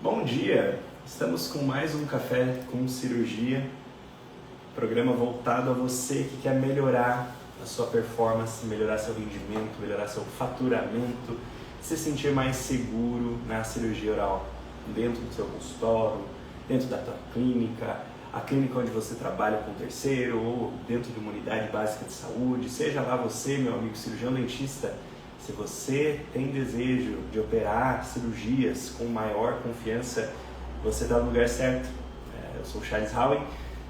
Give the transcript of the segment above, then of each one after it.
Bom dia! Estamos com mais um Café com Cirurgia, programa voltado a você que quer melhorar a sua performance, melhorar seu rendimento, melhorar seu faturamento, se sentir mais seguro na cirurgia oral, dentro do seu consultório, dentro da tua clínica, a clínica onde você trabalha com terceiro ou dentro de uma unidade básica de saúde, seja lá você, meu amigo cirurgião dentista. Se você tem desejo de operar cirurgias com maior confiança, você está no lugar certo. Eu sou o Charles Howen,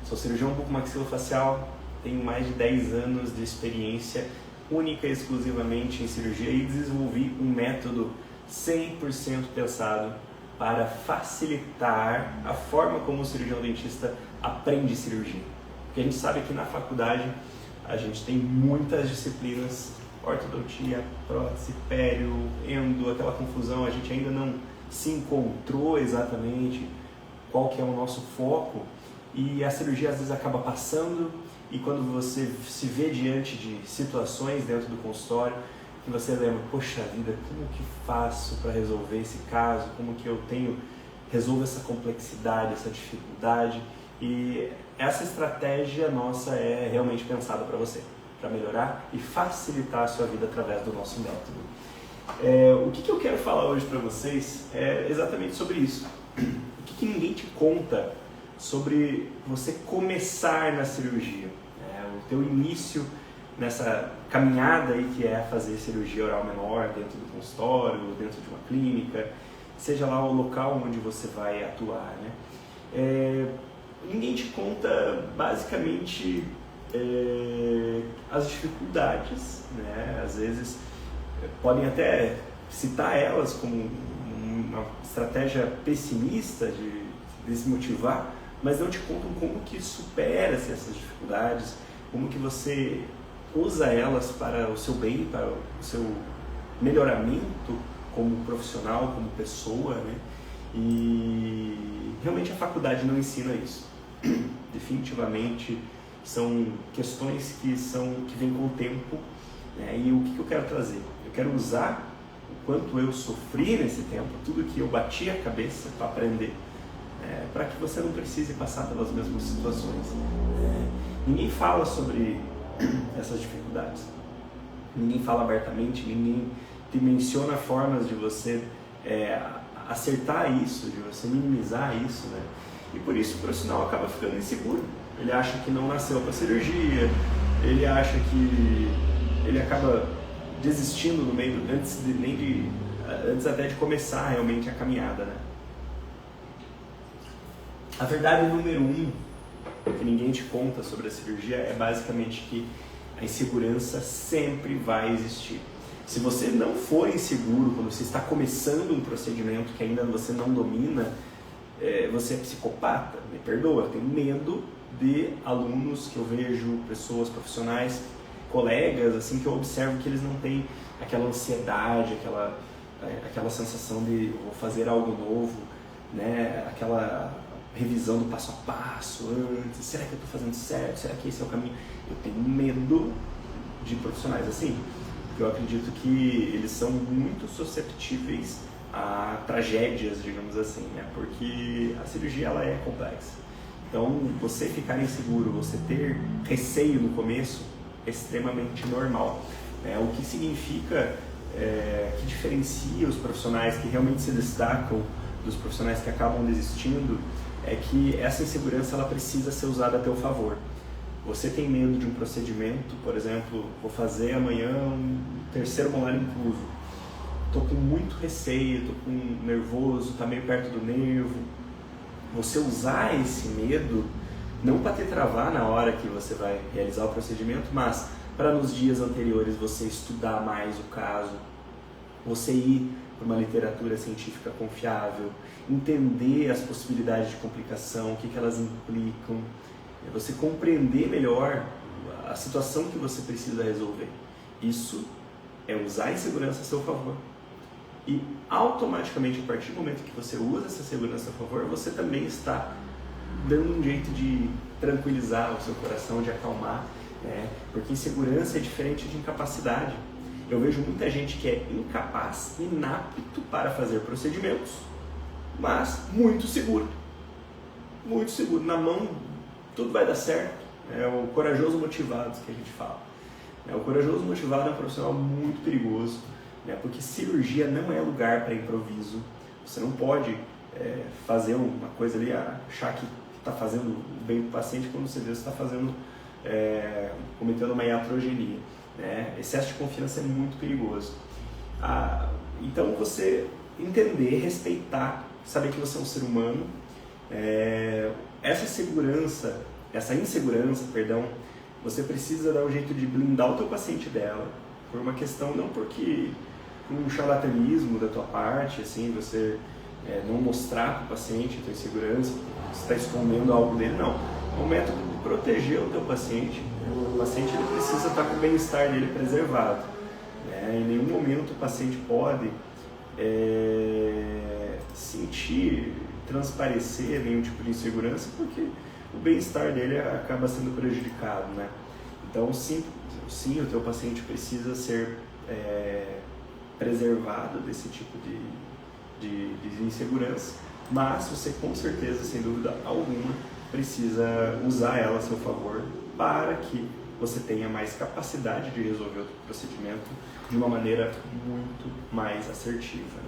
sou cirurgião bucomaxilofacial, tenho mais de 10 anos de experiência única e exclusivamente em cirurgia e desenvolvi um método 100% pensado para facilitar a forma como o cirurgião dentista aprende cirurgia. Porque a gente sabe que na faculdade a gente tem muitas disciplinas, ortodontia, prótese, pério, endo, aquela confusão, a gente ainda não se encontrou exatamente qual que é o nosso foco e a cirurgia às vezes acaba passando e quando você se vê diante de situações dentro do consultório que você lembra, poxa vida, como que faço para resolver esse caso, como que eu resolvo essa complexidade, essa dificuldade, e essa estratégia nossa é realmente pensada para você, para melhorar e facilitar a sua vida através do nosso método. O que eu quero falar hoje para vocês é exatamente sobre isso. O que ninguém te conta sobre você começar na cirurgia, o teu início nessa caminhada aí que é fazer cirurgia oral menor dentro do consultório, dentro de uma clínica, seja lá o local onde você vai atuar, né? Ninguém te conta basicamente as dificuldades, né? Às vezes podem até citar elas como uma estratégia pessimista de desmotivar, mas não te contam como que supera-se essas dificuldades, como que você usa elas para o seu bem, para o seu melhoramento como profissional, como pessoa, né? E realmente a faculdade não ensina isso. Definitivamente são questões que vêm com o tempo, né? E o que eu quero trazer? Eu quero usar o quanto eu sofri nesse tempo, tudo que eu bati a cabeça para aprender, para que você não precise passar pelas mesmas situações. Ninguém fala sobre essas dificuldades, ninguém fala abertamente, ninguém te menciona formas de você acertar isso, de você minimizar isso, né? E por isso o profissional acaba ficando inseguro. Ele acha que não nasceu para cirurgia, ele acha que ele acaba desistindo no meio, antes até de começar realmente a caminhada, né? A verdade número 1 que ninguém te conta sobre a cirurgia é basicamente que a insegurança sempre vai existir. Se você não for inseguro quando você está começando um procedimento que ainda você não domina, você é psicopata, me perdoa, eu tenho medo de alunos que eu vejo, pessoas profissionais, colegas, assim, que eu observo que eles não têm aquela ansiedade, aquela sensação de vou fazer algo novo, né? Aquela revisão do passo a passo antes, será que eu estou fazendo certo? Será que esse é o caminho? Eu tenho medo de profissionais assim, porque eu acredito que eles são muito susceptíveis a tragédias, digamos assim, né? Porque a cirurgia ela é complexa. Então, você ficar inseguro, você ter receio no começo é extremamente normal. O que significa que diferencia os profissionais que realmente se destacam dos profissionais que acabam desistindo é que essa insegurança ela precisa ser usada a teu favor. Você tem medo de um procedimento, por exemplo, vou fazer amanhã um terceiro molar incluso. Estou com muito receio, estou nervoso, está meio perto do nervo. Você usar esse medo, não para te travar na hora que você vai realizar o procedimento, mas para nos dias anteriores você estudar mais o caso, você ir para uma literatura científica confiável, entender as possibilidades de complicação, o que elas implicam, você compreender melhor a situação que você precisa resolver. Isso é usar a insegurança a seu favor. E automaticamente, a partir do momento que você usa essa segurança a favor, você também está dando um jeito de tranquilizar o seu coração, de acalmar, né? Porque insegurança é diferente de incapacidade. Eu vejo muita gente que é incapaz, inapto para fazer procedimentos, mas muito seguro. Muito seguro. Na mão, tudo vai dar certo. É o corajoso motivado que a gente fala. O corajoso motivado é um profissional muito perigoso, porque cirurgia não é lugar para improviso. Você não pode fazer uma coisa ali, achar que está fazendo bem para o paciente, quando você vê você está cometendo uma iatrogenia. Excesso de confiança é muito perigoso. Então você entender, respeitar, saber que você é um ser humano, essa insegurança, você precisa dar um jeito de blindar o teu paciente dela, por uma questão, não porque um charlatanismo da tua parte, assim, você não mostrar para o paciente a tua insegurança, você está escondendo algo dele, não. É um método de proteger o teu paciente. O paciente ele precisa estar com o bem-estar dele preservado. Em nenhum momento o paciente pode sentir, transparecer nenhum tipo de insegurança, porque o bem-estar dele acaba sendo prejudicado, Então, sim, o teu paciente precisa ser preservado desse tipo de insegurança, mas você, com certeza, sem dúvida alguma, precisa usar ela a seu favor para que você tenha mais capacidade de resolver o procedimento de uma maneira muito mais assertiva,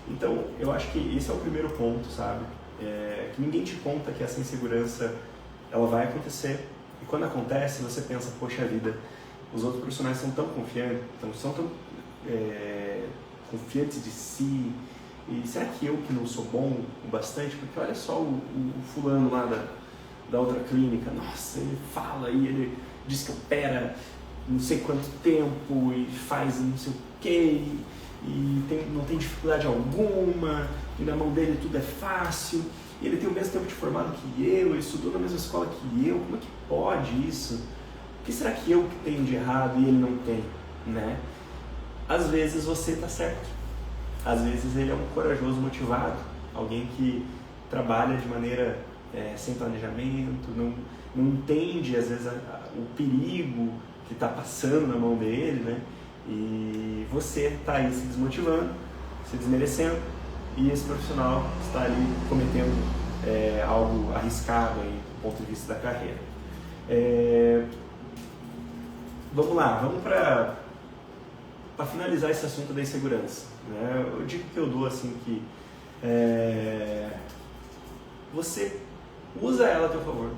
Então, eu acho que esse é o primeiro ponto, sabe? Que ninguém te conta que essa insegurança ela vai acontecer, e quando acontece você pensa, poxa vida, os outros profissionais são tão confiantes, são tão confiantes de si, e será que eu que não sou bom o bastante? Porque olha só o fulano lá da outra clínica, nossa, ele fala e ele diz que opera não sei quanto tempo e faz não sei o que, não tem dificuldade alguma, e na mão dele tudo é fácil, e ele tem o mesmo tempo de formado que eu, ele estudou na mesma escola que eu, como é que pode isso? O que será que eu que tenho de errado e ele não tem, Às vezes você está certo, às vezes ele é um corajoso motivado, alguém que trabalha de maneira sem planejamento, não entende às vezes o perigo que está passando na mão dele, E você está aí se desmotivando, se desmerecendo, e esse profissional está ali cometendo algo arriscado aí, do ponto de vista da carreira. Vamos lá, vamos para finalizar esse assunto da insegurança. Eu digo que eu dou assim que você usa ela a teu favor,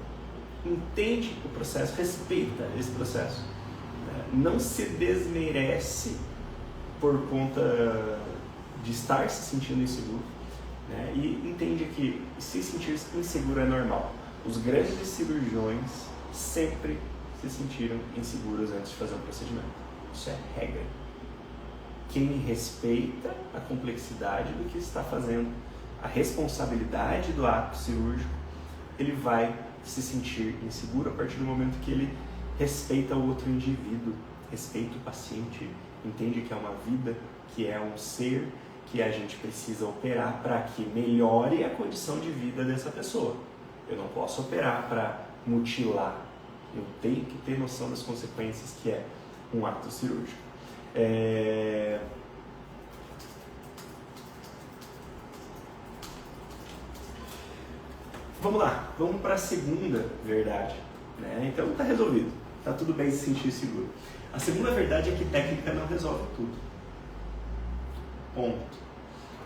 entende o processo, respeita esse processo, não se desmerece por conta de estar se sentindo inseguro, e entende que se sentir inseguro é normal. Os grandes cirurgiões sempre se sentiram inseguros antes de fazer um procedimento. Isso é regra. Quem respeita a complexidade do que está fazendo, a responsabilidade do ato cirúrgico, ele vai se sentir inseguro a partir do momento que ele respeita o outro indivíduo, respeita o paciente, entende que é uma vida, que é um ser que a gente precisa operar para que melhore a condição de vida dessa pessoa. Eu não posso operar para mutilar, eu tenho que ter noção das consequências que é um ato cirúrgico. Vamos lá, vamos para a segunda verdade, Então está resolvido, está tudo bem se sentir seguro. A segunda verdade é que técnica não resolve tudo. Ponto.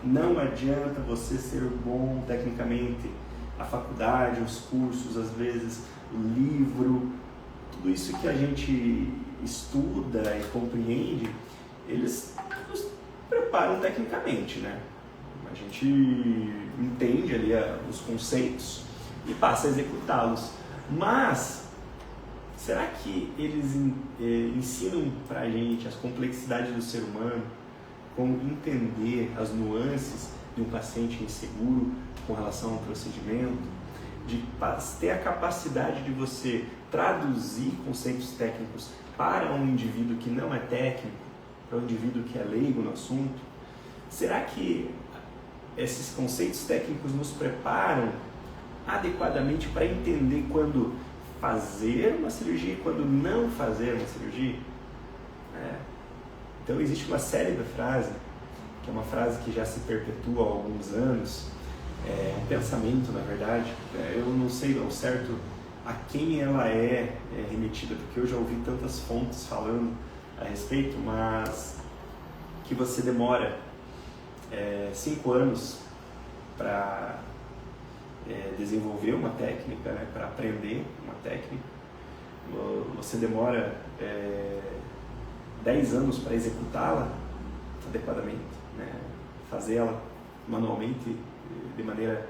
Não adianta você ser bom tecnicamente. A faculdade, os cursos, às vezes o livro, tudo isso que a gente estuda e compreende, eles nos preparam tecnicamente, A gente entende ali os conceitos e passa a executá-los. Mas será que eles ensinam pra gente as complexidades do ser humano, como entender as nuances de um paciente inseguro com relação ao procedimento, de ter a capacidade de você traduzir conceitos técnicos para um indivíduo que não é técnico, para um indivíduo que é leigo no assunto? Será que esses conceitos técnicos nos preparam adequadamente para entender quando fazer uma cirurgia e quando não fazer uma cirurgia? Então existe uma célebre frase, que é uma frase que já se perpetua há alguns anos, pensamento, na verdade, eu não sei ao certo a quem ela é remetida, porque eu já ouvi tantas fontes falando a respeito, mas que você demora 5 anos para desenvolver uma técnica, né, para aprender uma técnica. Você demora 10 anos para executá-la adequadamente, né, fazê-la manualmente de maneira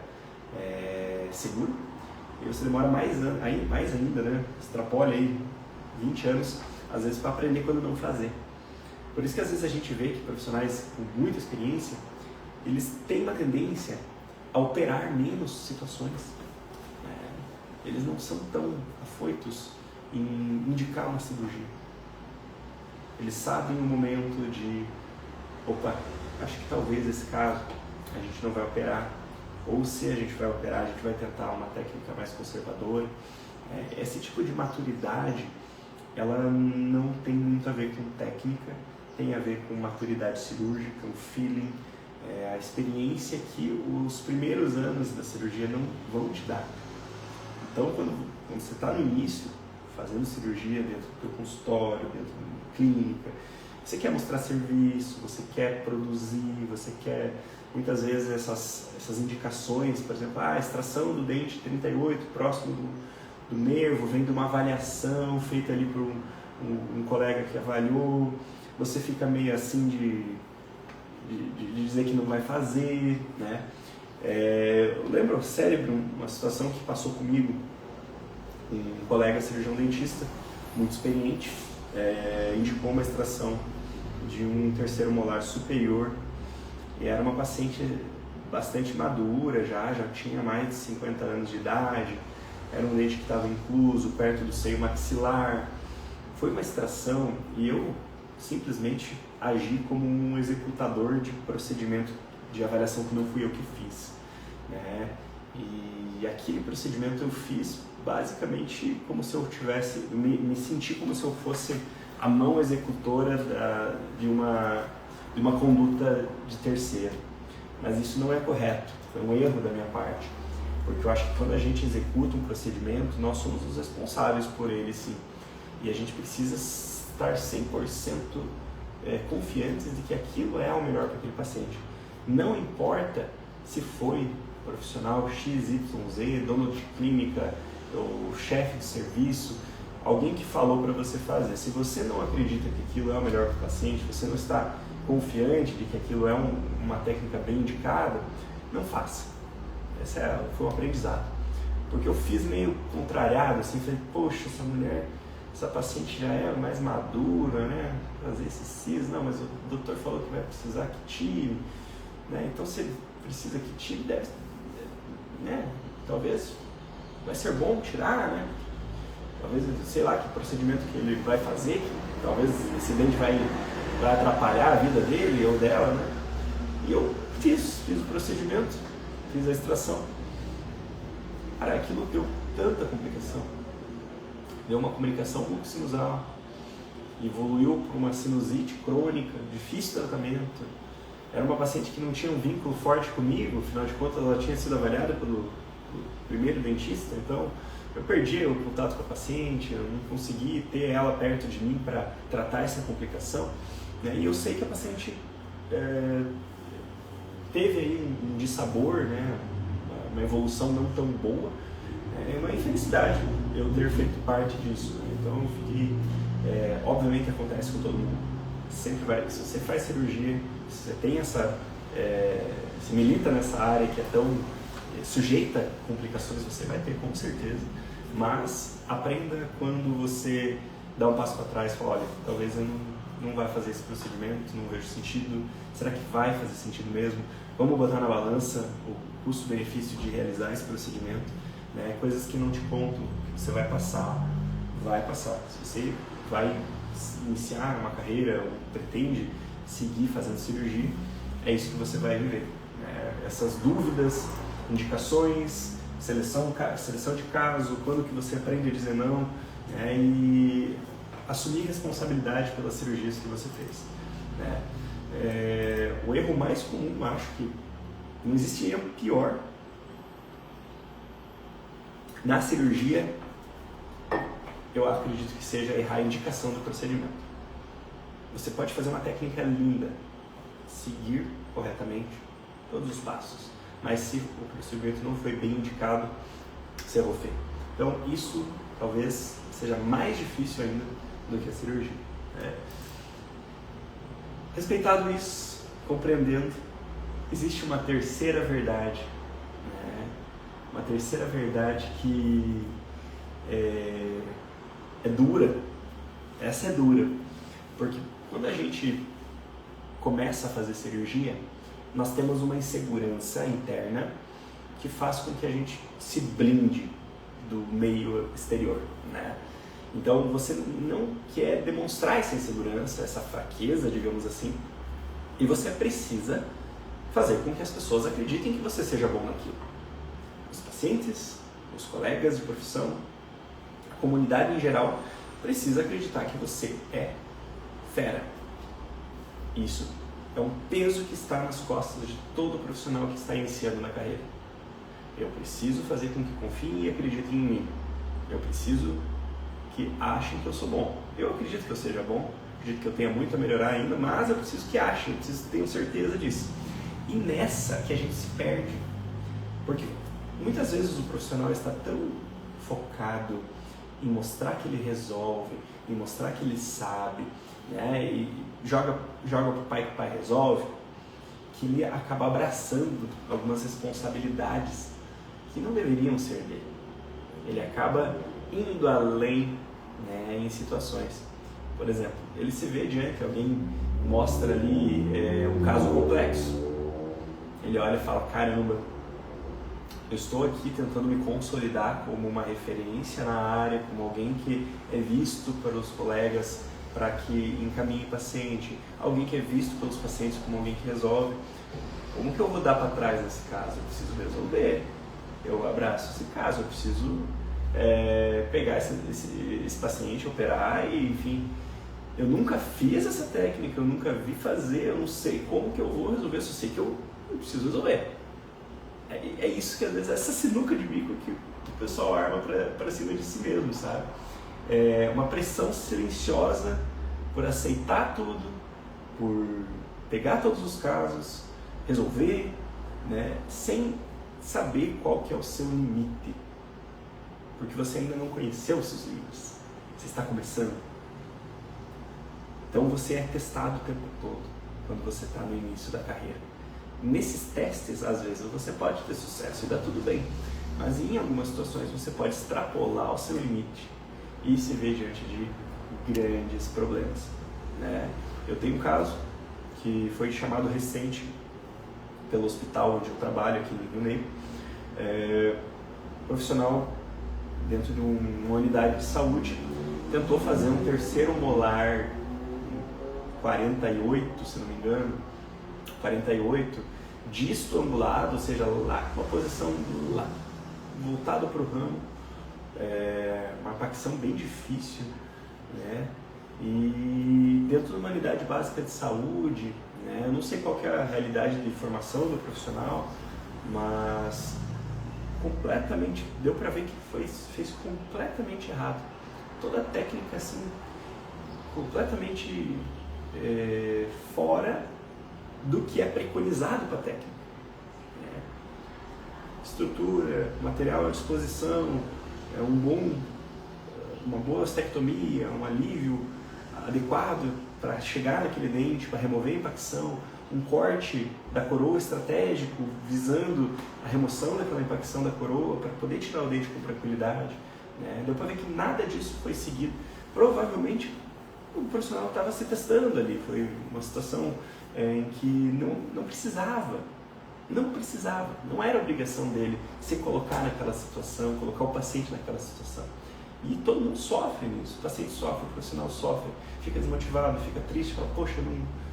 segura. E você demora mais ainda, né, extrapola aí 20 anos, às vezes, para aprender quando não fazer. Por isso que às vezes a gente vê que profissionais com muita experiência, eles têm uma tendência a operar menos situações. Eles não são tão afoitos em indicar uma cirurgia. Eles sabem o momento de, opa, acho que talvez esse caso a gente não vai operar, ou se a gente vai operar, a gente vai tentar uma técnica mais conservadora. Esse tipo de maturidade, ela não tem muito a ver com técnica, tem a ver com maturidade cirúrgica, o feeling, a experiência que os primeiros anos da cirurgia não vão te dar. Então, quando você está no início, fazendo cirurgia dentro do teu consultório, dentro da clínica, você quer mostrar serviço, você quer produzir, você quer, muitas vezes, essas indicações, por exemplo, a extração do dente 38, próximo do nervo, vem de uma avaliação feita ali por um colega que avaliou, você fica meio assim de dizer que não vai fazer, né? Eu lembro, cérebro, uma situação que passou comigo, um colega cirurgião dentista, muito experiente, indicou uma extração de um terceiro molar superior, e era uma paciente bastante madura, já tinha mais de 50 anos de idade, era um dente que estava incluso, perto do seio maxilar. Foi uma extração e eu simplesmente agi como um executador de procedimento de avaliação que não fui eu que fiz, né? E aquele procedimento eu fiz basicamente como se eu tivesse, me senti como se eu fosse a mão executora de uma conduta de terceiro. Mas isso não é correto, foi um erro da minha parte, porque eu acho que quando a gente executa um procedimento, nós somos os responsáveis por ele, sim, e a gente precisa estar 100% confiantes de que aquilo é o melhor para aquele paciente. Não importa se foi profissional XYZ, dono de clínica, ou chefe de serviço, alguém que falou para você fazer. Se você não acredita que aquilo é o melhor para o paciente, você não está confiante de que aquilo é uma técnica bem indicada, não faça. Esse foi um aprendizado. Porque eu fiz meio contrariado, assim, falei, poxa, essa paciente já é mais madura, né? Fazer esse siso, não, mas o doutor falou que vai precisar que tire, né? Então, se ele precisa que tire, deve, né? Talvez vai ser bom tirar, né? Talvez, sei lá, que procedimento que ele vai fazer, que talvez esse dente vai atrapalhar a vida dele ou dela, né? E eu fiz o procedimento, fiz a extração. Cara, aquilo deu tanta complicação. Deu uma comunicação bucosinusal, evoluiu para uma sinusite crônica, difícil tratamento. Era uma paciente que não tinha um vínculo forte comigo, afinal de contas ela tinha sido avaliada pelo primeiro dentista, então eu perdi o contato com a paciente, eu não consegui ter ela perto de mim para tratar essa complicação, né? E eu sei que a paciente teve aí um dissabor, né? Uma evolução não tão boa, é uma infelicidade eu ter feito parte disso, né? Então eu fiquei, obviamente acontece com todo mundo, sempre vai, se você faz cirurgia, se você tem se milita nessa área que é tão sujeita a complicações, você vai ter com certeza, mas aprenda quando você dá um passo para trás e fala, olha, talvez eu não vai fazer esse procedimento, não vejo sentido, será que vai fazer sentido mesmo? Vamos botar na balança o custo-benefício de realizar esse procedimento, né? Coisas que não te contam, você vai passar. Se você vai iniciar uma carreira ou pretende seguir fazendo cirurgia, é isso que você vai viver, né? Essas dúvidas, indicações, seleção de caso, quando que você aprende a dizer não, né? E assumir responsabilidade pelas cirurgias que você fez, né? O erro mais comum, acho que não existe erro pior Na cirurgia, eu acredito que seja errar a indicação do procedimento. Você pode fazer uma técnica linda, seguir corretamente todos os passos, mas se o procedimento não foi bem indicado, você errou feio. Então isso talvez seja mais difícil ainda do que a cirurgia. Respeitado isso, compreendendo, existe uma terceira verdade, uma terceira verdade que é dura. Essa é dura, porque quando a gente começa a fazer cirurgia, nós temos uma insegurança interna que faz com que a gente se blinde do meio exterior, né? Então você não quer demonstrar essa insegurança, essa fraqueza, digamos assim, e você precisa fazer com que as pessoas acreditem que você seja bom naquilo. Os pacientes, os colegas de profissão, a comunidade em geral precisa acreditar que você é fera. Isso é um peso que está nas costas de todo profissional que está iniciando na carreira. Eu preciso fazer com que confiem e acreditem em mim. Eu preciso que achem que eu sou bom. Eu acredito que eu seja bom, acredito que eu tenha muito a melhorar ainda, mas eu preciso que achem, eu preciso ter certeza disso. E nessa que a gente se perde, porque muitas vezes o profissional está tão focado em mostrar que ele resolve, em mostrar que ele sabe, né? E joga pro pai que o pai resolve, que ele acaba abraçando algumas responsabilidades que não deveriam ser dele. Ele acaba indo além, né, em situações. Por exemplo, ele se vê diante, alguém mostra ali um caso complexo. Ele olha e fala, caramba, eu estou aqui tentando me consolidar como uma referência na área, como alguém que é visto pelos colegas para que encaminhe o paciente, alguém que é visto pelos pacientes como alguém que resolve. Como que eu vou dar para trás nesse caso? Eu preciso resolver. Eu abraço esse caso, eu preciso pegar esse paciente, operar e, enfim, eu nunca fiz essa técnica, eu nunca vi fazer, eu não sei como que eu vou resolver, eu só sei que eu preciso resolver. É isso que às vezes, essa sinuca de bico que o pessoal arma para cima de si mesmo, sabe? É uma pressão silenciosa por aceitar tudo, por pegar todos os casos, resolver, né, sem saber qual que é o seu limite. Porque você ainda não conheceu os seus limites. Você está começando. Então você é testado o tempo todo quando você está no início da carreira. Nesses testes, às vezes, você pode ter sucesso e dá tudo bem. Mas em algumas situações você pode extrapolar o seu limite e se ver diante de grandes problemas, né? Eu tenho um caso que foi chamado recente pelo hospital onde eu trabalho aqui no Rio Negro. Profissional dentro de uma unidade de saúde tentou fazer um terceiro molar 48, se não me engano, 48, disto angulado, ou seja, lá com a posição lá, voltado para o ramo, uma facção bem difícil, né? E dentro de uma unidade básica de saúde, né? Eu não sei qual que é a realidade de formação do profissional, mas completamente, deu para ver que fez completamente errado. Toda a técnica assim, completamente fora do que é preconizado para a técnica. Estrutura, material à disposição, uma boa ostectomia, um alívio adequado para chegar naquele dente, para remover a impacção, um corte da coroa estratégico visando a remoção daquela impacção da coroa para poder tirar o dente com tranquilidade, né? Deu para ver que nada disso foi seguido. Provavelmente o profissional estava se testando ali, foi uma situação em que não precisava, não era obrigação dele se colocar naquela situação, colocar o paciente naquela situação. E todo mundo sofre nisso, o paciente sofre, o profissional sofre, fica desmotivado, fica triste, fala, poxa,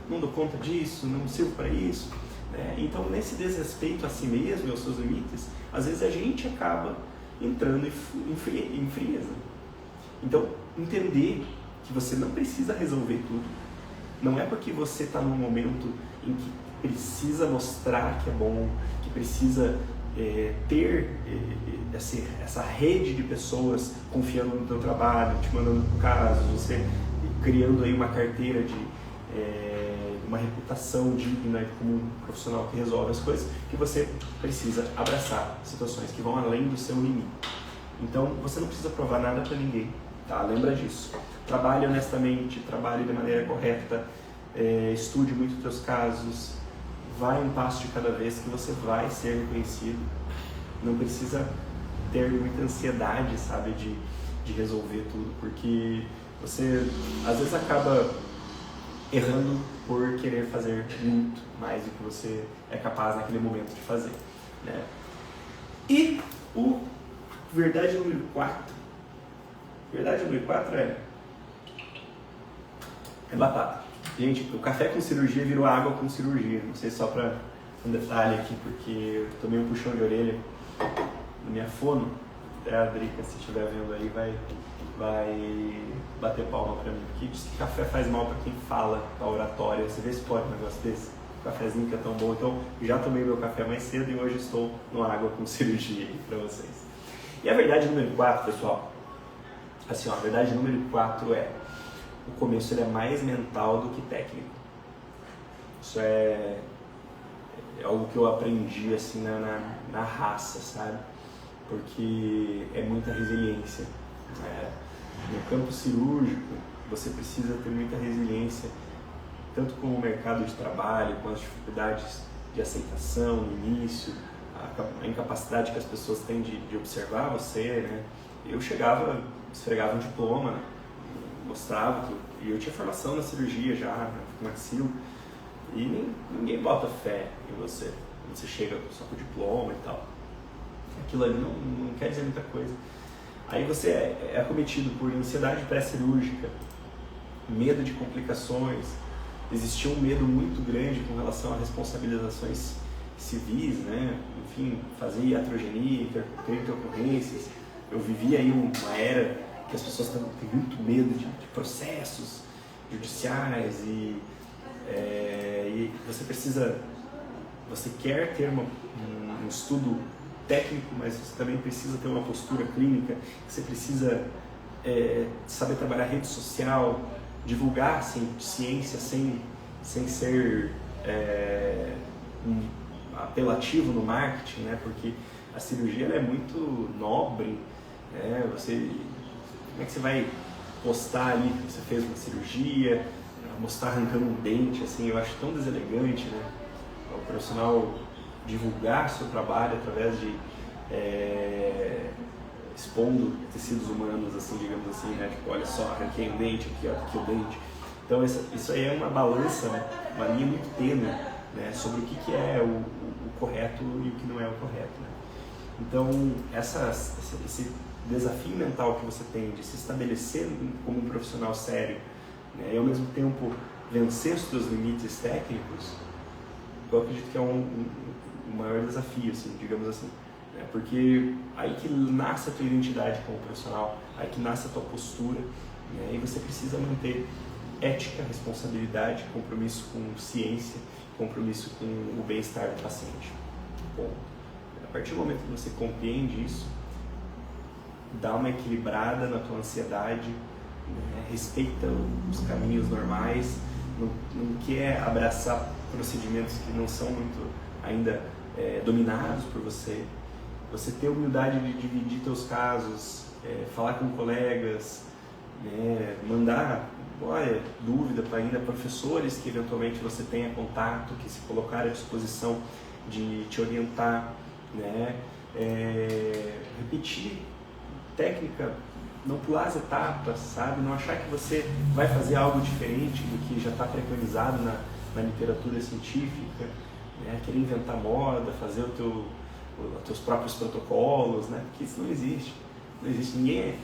não dou conta disso, não sirvo para isso, né? Então, nesse desrespeito a si mesmo e aos seus limites, às vezes a gente acaba entrando em frieza. Então, entender que você não precisa resolver tudo, não é porque você está num momento em que precisa mostrar que é bom, que precisa ter essa rede de pessoas confiando no teu trabalho, te mandando casos, você criando aí uma carteira de uma reputação digna como um profissional que resolve as coisas, que você precisa abraçar situações que vão além do seu limite. Então você não precisa provar nada para ninguém, tá? Lembra disso. Trabalhe honestamente, trabalhe de maneira correta, estude muito os teus casos, vai um passo de cada vez que você vai ser reconhecido. Não precisa ter muita ansiedade, sabe, de resolver tudo, porque você às vezes acaba errando por querer fazer muito mais do que você é capaz naquele momento de fazer, né? E o verdade número 4. Verdade número 4 é batata. Gente, o café com cirurgia virou água com cirurgia. Não sei, só para um detalhe aqui, porque eu tomei um puxão de orelha na minha fono. Até a Drica, se estiver vendo aí, vai bater palma pra mim. Porque diz que café faz mal pra quem fala, pra oratória. Você vê se pode um negócio desse? O cafezinho que é tão bom. Então, já tomei meu café mais cedo e hoje estou no água com cirurgia aí pra vocês. E a verdade número 4, pessoal, assim, ó, a verdade número 4 é: o começo ele é mais mental do que técnico. Isso é algo que eu aprendi assim na raça, sabe? Porque é muita resiliência. No campo cirúrgico, você precisa ter muita resiliência, tanto com o mercado de trabalho, com as dificuldades de aceitação no início, a incapacidade que as pessoas têm de observar você, né? Eu chegava, esfregava um diploma, mostrava que eu tinha formação na cirurgia já, no maxilo, e ninguém bota fé em você. Você chega só com o diploma e tal. Aquilo ali não quer dizer muita coisa. Aí você é acometido por ansiedade pré-cirúrgica, medo de complicações. Existia um medo muito grande com relação a responsabilizações civis, né? Enfim, fazer iatrogenia, ter intercorrências. Eu vivi aí uma era que as pessoas têm muito medo de processos judiciais e você quer ter um estudo técnico, mas você também precisa ter uma postura clínica, você precisa saber trabalhar rede social, divulgar assim, ciência sem ser apelativo no marketing, né? Porque a cirurgia ela é muito nobre, né? Como é que você vai postar ali que você fez uma cirurgia, mostrar arrancando um dente, assim, eu acho tão deselegante, né? O profissional divulgar seu trabalho através de expondo tecidos humanos, assim, digamos assim, né? Tipo, olha só, arranquei um dente aqui, ó, aqui o dente. Então isso aí é uma balança, né? Uma linha muito tênue, né? Sobre o que é o correto e o que não é o correto, né? Então esse desafio mental que você tem de se estabelecer como um profissional sério, né? E ao mesmo tempo vencer os seus limites técnicos, eu acredito que é um maior desafio, assim, digamos assim, né? Porque aí que nasce a tua identidade como profissional, aí que nasce a tua postura, né? E você precisa manter ética, responsabilidade, compromisso com ciência, compromisso com o bem-estar do paciente. Bom, a partir do momento que você compreende isso, dá uma equilibrada na tua ansiedade, né? Respeita os caminhos normais, não quer abraçar procedimentos que não são muito ainda dominados por você. Você ter humildade de dividir teus casos, falar com colegas, né? Mandar dúvida para ainda professores que eventualmente você tenha contato, que se colocar à disposição de te orientar, né? Repetir técnica, não pular as etapas, sabe? Não achar que você vai fazer algo diferente do que já está preconizado na literatura científica, né? Querer inventar moda, fazer os teus próprios protocolos, né? Porque isso não existe. Não existe ninguém.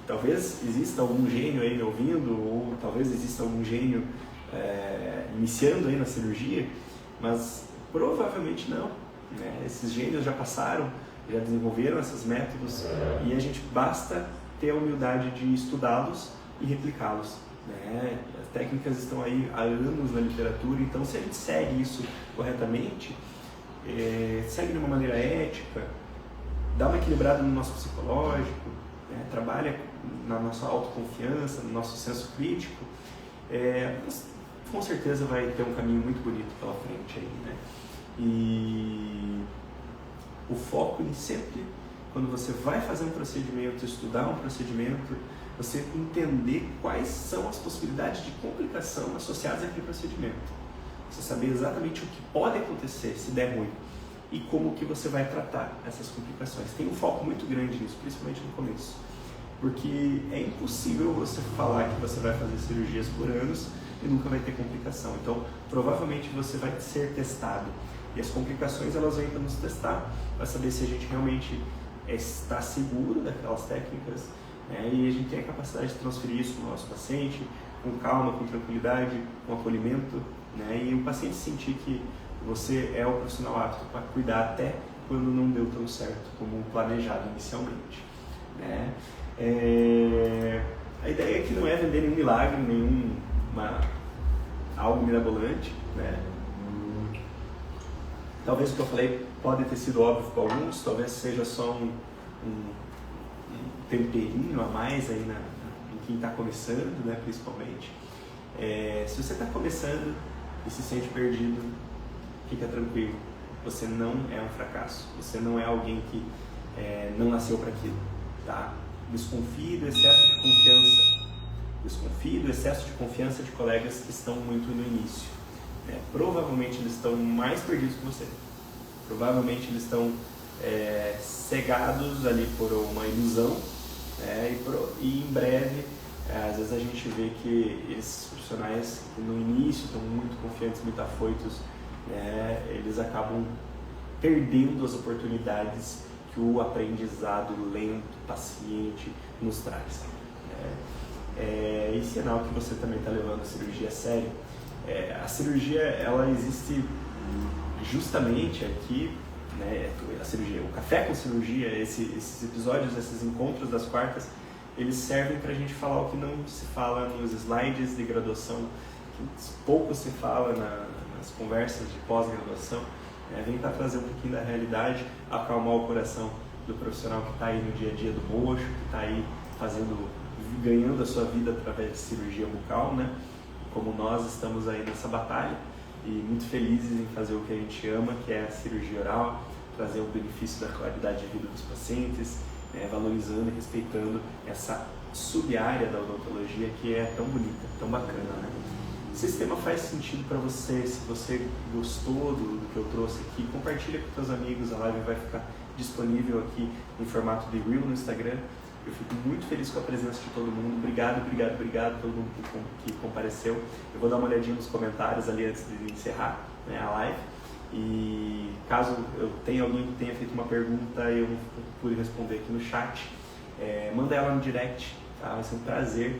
Talvez exista algum gênio aí me ouvindo, ou talvez exista algum gênio iniciando aí na cirurgia, mas provavelmente não, né? Esses gênios já passaram, já desenvolveram esses métodos e a gente basta ter a humildade de estudá-los e replicá-los, né? As técnicas estão aí há anos na literatura, então se a gente segue isso corretamente, segue de uma maneira ética, dá uma equilibrada no nosso psicológico, né? Trabalha na nossa autoconfiança, no nosso senso crítico, com certeza vai ter um caminho muito bonito pela frente aí, né? E o foco em sempre, quando você vai fazer um procedimento, estudar um procedimento, você entender quais são as possibilidades de complicação associadas àquele procedimento. Você saber exatamente o que pode acontecer se der ruim e como que você vai tratar essas complicações. Tem um foco muito grande nisso, principalmente no começo, porque é impossível você falar que você vai fazer cirurgias por anos e nunca vai ter complicação. Então, provavelmente você vai ser testado e as complicações elas vêm para nos testar, para saber se a gente realmente está seguro daquelas técnicas, né? E a gente tem a capacidade de transferir isso para o nosso paciente com calma, com tranquilidade, com acolhimento, né? E o paciente sentir que você é o profissional apto para cuidar até quando não deu tão certo como planejado inicialmente, né? A ideia aqui não é vender nenhum milagre, algo mirabolante, né? Talvez o que eu falei pode ter sido óbvio para alguns, talvez seja só um temperinho a mais aí em quem está começando, né, principalmente. Se você está começando e se sente perdido, fica tranquilo, você não é um fracasso, você não é alguém que não nasceu para aquilo, tá? Desconfie do excesso de confiança de colegas que estão muito no início. Provavelmente eles estão mais perdidos que você, provavelmente eles estão cegados ali por uma ilusão, e em breve, às vezes a gente vê que esses profissionais que no início estão muito confiantes, muito afoitos, eles acabam perdendo as oportunidades que o aprendizado lento, paciente nos traz. E sinal que você também está levando a cirurgia a sério. A cirurgia, ela existe justamente aqui, né? A cirurgia, o Café com Cirurgia, esses episódios, esses encontros das quartas, eles servem para a gente falar o que não se fala nos slides de graduação, que pouco se fala nas conversas de pós-graduação. Vem para trazer um pouquinho da realidade, acalmar o coração do profissional que está aí no dia a dia do roxo, que está aí ganhando a sua vida através de cirurgia bucal, né? Como nós estamos aí nessa batalha e muito felizes em fazer o que a gente ama, que é a cirurgia oral, trazer o benefício da qualidade de vida dos pacientes, valorizando e respeitando essa sub-área da odontologia que é tão bonita, tão bacana, né? Se esse tema faz sentido para você, se você gostou do que eu trouxe aqui, compartilha com seus amigos, a live vai ficar disponível aqui em formato de Reel no Instagram. Eu fico muito feliz com a presença de todo mundo. Obrigado a todo mundo que compareceu. Eu vou dar uma olhadinha nos comentários ali antes de encerrar, né, a live. E caso eu tenha alguém que tenha feito uma pergunta e eu não pude responder aqui no chat, manda ela no direct, tá? Vai ser um prazer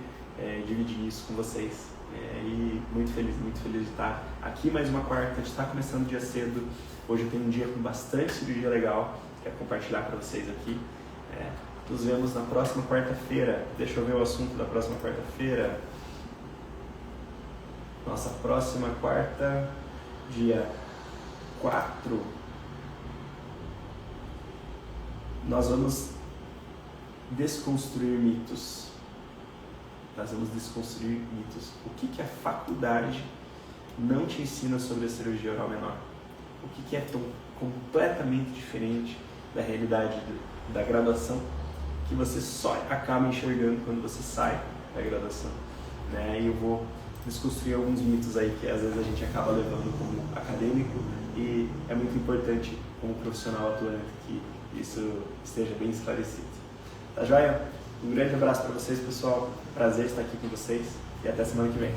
dividir isso com vocês. E muito feliz de estar aqui mais uma quarta, de estar começando o dia cedo. Hoje eu tenho um dia com bastante cirurgia legal, quero compartilhar para vocês aqui. Nos vemos na próxima quarta-feira. Deixa eu ver o assunto da próxima quarta-feira. Nossa próxima quarta, dia 4, nós vamos desconstruir mitos. O que a faculdade não te ensina sobre a cirurgia oral menor? O que é tão completamente diferente da realidade da graduação, que você só acaba enxergando quando você sai da graduação, né? E eu vou desconstruir alguns mitos aí que às vezes a gente acaba levando como acadêmico, e é muito importante como profissional atuante que isso esteja bem esclarecido. Tá joia? Um grande abraço para vocês, pessoal. Prazer estar aqui com vocês e até semana que vem.